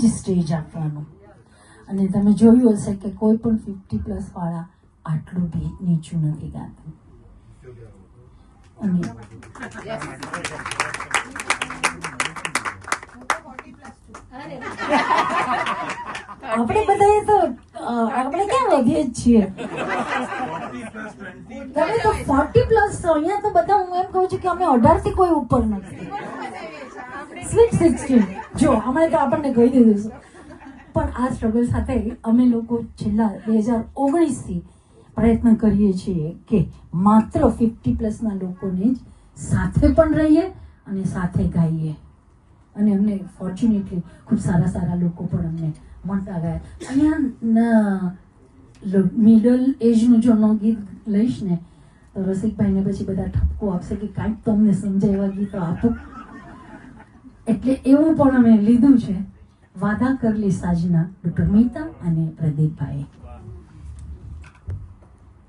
જ સ્ટેજ આપવાનું. અને તમે જોયું હશે કે કોઈ પણ 50+ વાળા આટલું બી નીચું નથી ગાતું. અને આપણે બધાએ તો આપણે ક્યાં વધીએ જ છીએ. તમે તો 40+ છો. અહીંયા તો બધા હું એમ કહું છું કે અમે 18 થી કોઈ ઉપર નથી. સ્વીટ 16 જો હમણાં તો આપણને કહી દીધું છે. પણ આ સ્ટ્રગલ સાથે અમે લોકો છેલ્લા 2019 થી પ્રયત્ન કરીએ છીએ કે માત્ર 50+ ના લોકોને જ સાથે પણ રહીએ અને સાથે ગાઈએ. અને અમને ફોર્ચ્યુનેટલી ખૂબ સારા લોકો પણ અમને મળતા ગયા. અહીંયા મિડલ એજનું જો હું ગીત લઈશ ને તો રસિકભાઈને પછી બધા ઠપકો આપશે કે કાંઈક તમને સમજાય એવા ગીતો આપો. એટલે એવું પણ અમે લીધું છે. વાદા કરલી સાજના ડૉક્ટર મીતા અને પ્રદીપભાઈ.